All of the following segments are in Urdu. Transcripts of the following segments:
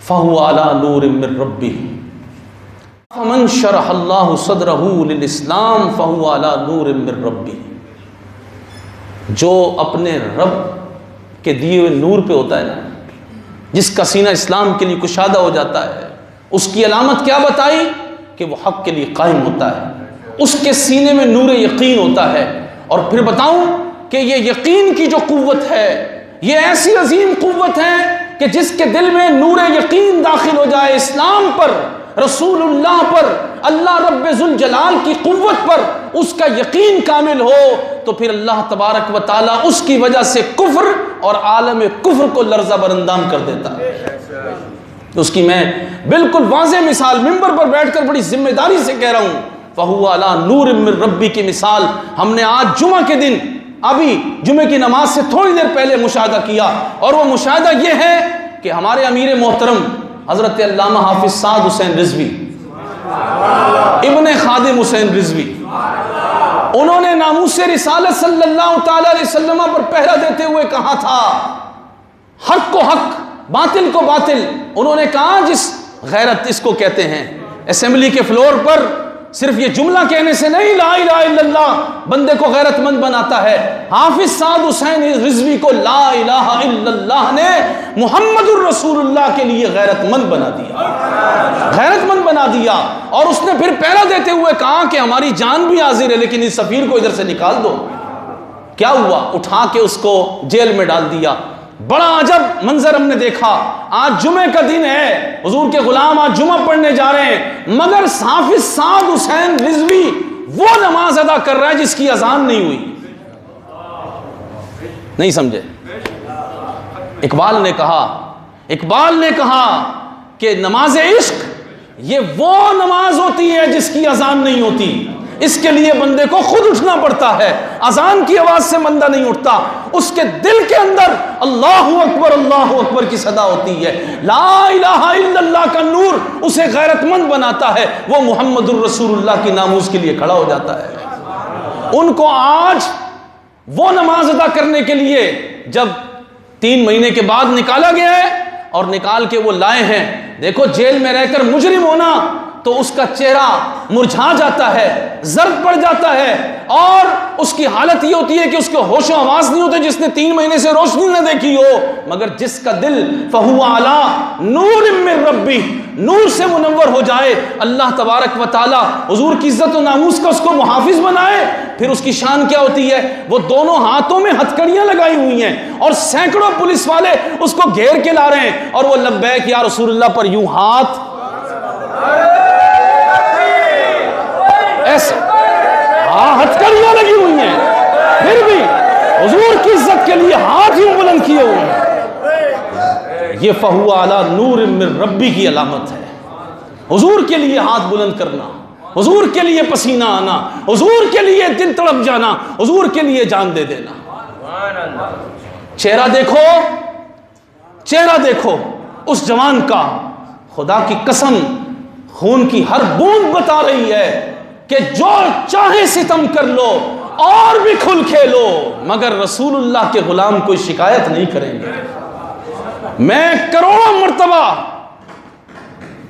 فَهُوَ عَلَى نُورٍ مِّن رَّبِّهِ فَمَن شَرَحَ اللَّهُ صَدْرَهُ لِلْإِسْلَامِ فَهُوَ عَلَى نُورٍ مِّن رَّبِّهِ، جو اپنے رب کے دیے ہوئے نور پہ ہوتا ہے نا، جس کا سینہ اسلام کے لیے کشادہ ہو جاتا ہے، اس کی علامت کیا بتائی کہ وہ حق کے لیے قائم ہوتا ہے، اس کے سینے میں نور یقین ہوتا ہے۔ اور پھر بتاؤں کہ یہ یقین کی جو قوت ہے، یہ ایسی عظیم قوت ہے کہ جس کے دل میں نور یقین داخل ہو جائے اسلام پر، رسول اللہ پر، اللہ رب ذوالجلال کی قوت پر، اس کا یقین کامل ہو، تو پھر اللہ تبارک و تعالیٰ اس کی وجہ سے کفر اور عالم کفر کو لرزہ برندام کر دیتا ہے۔ اس کی میں بالکل واضح مثال ممبر پر بیٹھ کر بڑی ذمہ داری سے کہہ رہا ہوں، فَهُوَ عَلَى نُورٍ مِّن رَّبِّهِ کی مثال ہم نے آج جمعہ کے دن ابھی جمعہ کی نماز سے تھوڑی دیر پہلے مشاہدہ کیا، اور وہ مشاہدہ یہ ہے کہ ہمارے امیر محترم حضرت علامہ حافظ سعد حسین رضوی ابن خادم حسین رضوی، انہوں نے ناموس رسالت صلی اللہ تعالی علیہ وسلم پر پہرا دیتے ہوئے کہا تھا، حق کو حق، باطل کو باطل۔ انہوں نے کہا جس غیرت اس کو کہتے ہیں، اسمبلی کے فلور پر صرف یہ جملہ کہنے سے نہیں لا الہ الا اللہ بندے کو غیرت مند بناتا ہے، حافظ سعد حسین رضوی کو لا الہ الا اللہ نے محمد الرسول اللہ کے لیے غیرت مند بنا دیا، غیرت مند بنا دیا۔ اور اس نے پھر پہرا دیتے ہوئے کہا کہ ہماری جان بھی حاضر ہے لیکن اس سفیر کو ادھر سے نکال دو۔ کیا ہوا؟ اٹھا کے اس کو جیل میں ڈال دیا۔ بڑا عجب منظر ہم نے دیکھا، آج جمعہ کا دن ہے، حضور کے غلام آج جمعہ پڑھنے جا رہے ہیں، مگر حافظ سعد حسین رضوی وہ نماز ادا کر رہا ہے جس کی اذان نہیں ہوئی۔ نہیں سمجھے؟ اقبال نے کہا کہ نماز عشق یہ وہ نماز ہوتی ہے جس کی اذان نہیں ہوتی، اس کے لیے بندے کو خود اٹھنا پڑتا ہے، اذان کی آواز سے بندہ نہیں اٹھتا، اس کے دل کے اندر اللہ اکبر کی صدا ہوتی ہے، لا الہ الا اللہ کا نور اسے غیرت مند بناتا ہے، وہ محمد الرسول اللہ کی ناموس کے لیے کھڑا ہو جاتا ہے۔ ان کو آج وہ نماز ادا کرنے کے لیے جب 3 مہینے کے بعد نکالا گیا ہے اور نکال کے وہ لائے ہیں، دیکھو جیل میں رہ کر مجرم ہونا تو اس کا چہرہ مرجھا جاتا ہے، زرد پڑ جاتا ہے، اور اس کی حالت یہ ہوتی ہے کہ اس کو ہوش و حواس نہیں ہوتے جس نے 3 مہینے سے روشنی نہ دیکھی ہو، مگر جس کا دل فَهُوَ عَلَى نُورٍ مِّن رَّبِّهِ نور سے منور ہو جائے، اللہ تبارک و تعالی حضور کی عزت و ناموس کا اس کو محافظ بنائے، پھر اس کی شان کیا ہوتی ہے؟ وہ دونوں ہاتھوں میں ہتھکڑیاں لگائی ہوئی ہیں اور سینکڑوں پولیس والے اس کو گھیر کے لا رہے ہیں، اور وہ لبیک یا رسول اللہ پر یوں ہاتھ ایسے ہتھکڑیاں لگی ہوئی ہیں، پھر بھی حضور کی عزت کے لیے ہاتھ یوں بلند کیے ہوئے ہیں۔ یہ فَهُوَ عَلَى نُورٍ مِّن رَّبِّهِ کی علامت ہے، حضور کے لیے ہاتھ بلند کرنا، حضور کے لیے پسینہ آنا، حضور کے لیے دل تڑپ جانا، حضور کے لیے جان دے دینا۔ چہرہ دیکھو اس جوان کا، خدا کی قسم خون کی ہر بوند بتا رہی ہے کہ جو چاہے ستم کر لو اور بھی کھل کھیلو، مگر رسول اللہ کے غلام کوئی شکایت نہیں کریں گے۔ میں کروڑوں مرتبہ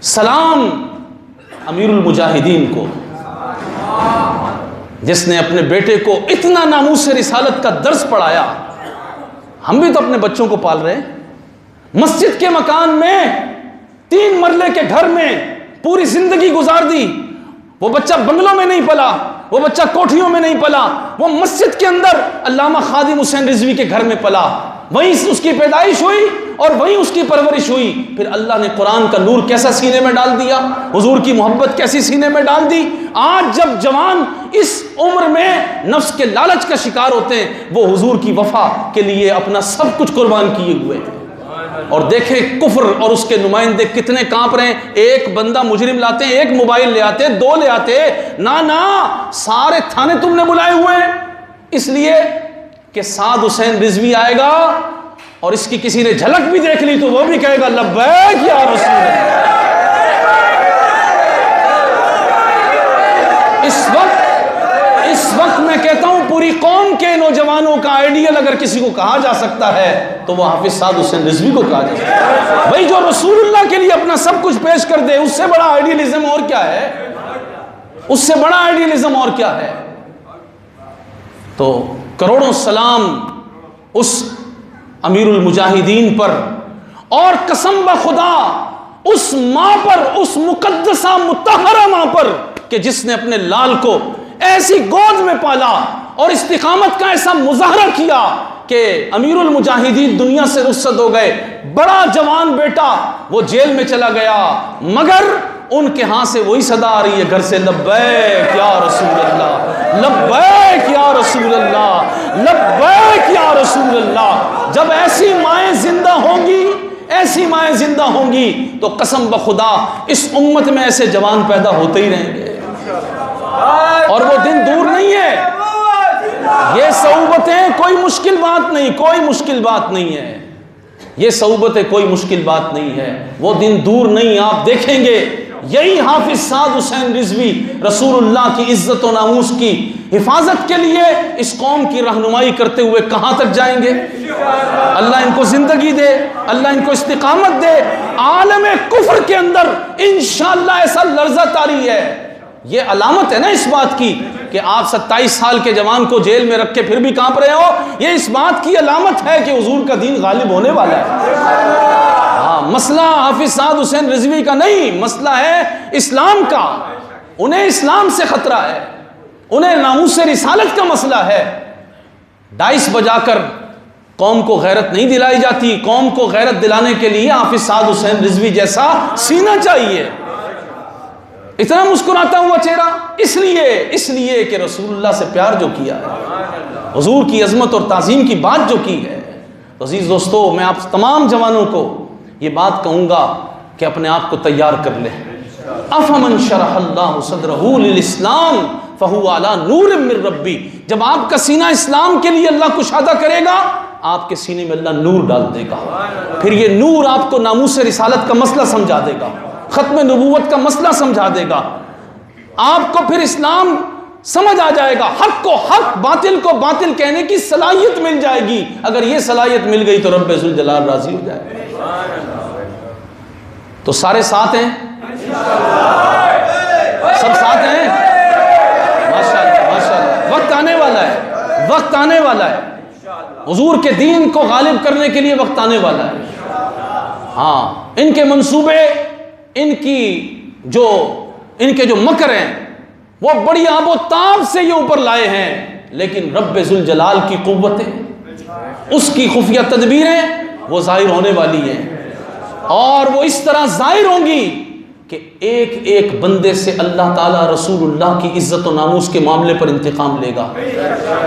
سلام امیر المجاہدین کو، جس نے اپنے بیٹے کو اتنا ناموس رسالت کا درس پڑھایا۔ ہم بھی تو اپنے بچوں کو پال رہے ہیں، مسجد کے مکان میں 3 مرلے کے گھر میں پوری زندگی گزار دی، وہ بچہ بنگلوں میں نہیں پلا، وہ بچہ کوٹھیوں میں نہیں پلا، وہ مسجد کے اندر علامہ خادم حسین رضوی کے گھر میں پلا، وہیں اس کی پیدائش ہوئی اور وہیں اس کی پرورش ہوئی۔ پھر اللہ نے قرآن کا نور کیسا سینے میں ڈال دیا، حضور کی محبت کیسی سینے میں ڈال دی۔ آج جب جوان اس عمر میں نفس کے لالچ کا شکار ہوتے ہیں، وہ حضور کی وفا کے لیے اپنا سب کچھ قربان کیے ہوئے ہیں، اور دیکھیں کفر اور اس کے نمائندے کتنے کانپ رہے ہیں۔ ایک بندہ مجرم لاتے ہیں، ایک موبائل لے آتے، 2 لے آتے، نہ سارے تھانے تم نے بلائے ہوئے ہیں، اس لیے کہ سعد حسین رضوی آئے گا اور اس کی کسی نے جھلک بھی دیکھ لی تو وہ بھی کہے گا لبیک یا رسول اللہ۔ اس وقت میں کہتا ہوں پوری قوم کے نوجوانوں کا آئیڈیل اگر کسی کو کہا جا سکتا ہے تو وہ حافظ سعد حسین رضوی کو کہا جا سکتا ہے، بھائی جو رسول اللہ کے لیے لیے اپنا سب کچھ پیش کر دے، اس سے بڑا آئیڈیلزم اور کیا ہے؟ اس سے بڑا آئیڈیلزم اور کیا ہے؟ تو کروڑوں سلام اس امیر المجاہدین پر، اور قسم بخدا اس ماں پر، اس مقدسہ مطہرہ ماں پر کہ جس نے اپنے لال کو ایسی گود میں پالا اور استقامت کا ایسا مظاہرہ کیا کہ امیر المجاہدین دنیا سے رخصت ہو گئے، بڑا جوان بیٹا وہ جیل میں چلا گیا، مگر ان کے ہاں سے وہی صدا آ رہی ہے گھر سے، لبیک یا رسول اللہ، لبیک یا رسول اللہ، لبیک یا رسول اللہ۔ جب ایسی مائیں زندہ ہوں گی، ایسی مائیں زندہ ہوں گی تو قسم بخدا اس امت میں ایسے جوان پیدا ہوتے ہی رہیں گے، اور وہ دن دور نہیں ہے۔ یہ صحبتیں کوئی مشکل بات نہیں، کوئی مشکل بات نہیں ہے، یہ صحبتیں کوئی مشکل بات نہیں ہے، وہ دن دور نہیں۔ آپ دیکھیں گے یہی حافظ سعد حسین رضوی رسول اللہ کی عزت و ناموس کی حفاظت کے لیے اس قوم کی رہنمائی کرتے ہوئے کہاں تک جائیں گے؟ اللہ ان کو زندگی دے، اللہ ان کو استقامت دے، عالم کفر کے اندر انشاءاللہ ایسا لرزہ طاری ہے۔ یہ علامت ہے نا اس بات کی کہ آپ 27 سال کے جوان کو جیل میں رکھ کے پھر بھی کانپ رہے ہو، یہ اس بات کی علامت ہے کہ حضور کا دین غالب ہونے والا ہے۔ ہاں، مسئلہ حافظ سعد حسین رضوی کا نہیں، مسئلہ ہے اسلام کا، انہیں اسلام سے خطرہ ہے، انہیں ناموس رسالت کا مسئلہ ہے۔ ڈائس بجا کر قوم کو غیرت نہیں دلائی جاتی، قوم کو غیرت دلانے کے لیے حافظ سعد حسین رضوی جیسا سینہ چاہیے، اتنا مسکراتا ہوا چہرہ، اس لیے کہ رسول اللہ سے پیار جو کیا ہے، حضور کی عظمت اور تعظیم کی بات جو کی ہے۔ تو عزیز دوستو، میں آپ تمام جوانوں کو یہ بات کہوں گا کہ اپنے آپ کو تیار کر لیں۔ افمن شرح اللہ صدرہ للاسلام فہو علی نور من ربی، جب آپ کا سینہ اسلام کے لیے اللہ کشادہ کرے گا، آپ کے سینے میں اللہ نور ڈال دے گا، پھر یہ نور آپ کو ناموس رسالت کا مسئلہ سمجھا دے گا، ختم نبوت کا مسئلہ سمجھا دے گا، آپ کو پھر اسلام سمجھ آ جائے گا، حق کو حق، باطل کو باطل کہنے کی صلاحیت مل جائے گی۔ اگر یہ صلاحیت مل گئی تو رب ذوالجلال راضی ہو جائے گا۔ تو سارے ساتھ ہیں، سب ساتھ ہیں، ماشاءاللہ ماشاءاللہ۔ وقت آنے والا ہے، وقت آنے والا ہے، حضور کے دین کو غالب کرنے کے لیے وقت آنے والا ہے۔ ہاں، ان کے منصوبے، ان کے جو مکر ہیں وہ بڑی آب و تاب سے یہ اوپر لائے ہیں، لیکن رب ذوالجلال کی قوتیں، اس کی خفیہ تدبیریں وہ ظاہر ہونے والی ہیں، اور وہ اس طرح ظاہر ہوں گی کہ ایک ایک بندے سے اللہ تعالیٰ رسول اللہ کی عزت و ناموس کے معاملے پر انتقام لے گا۔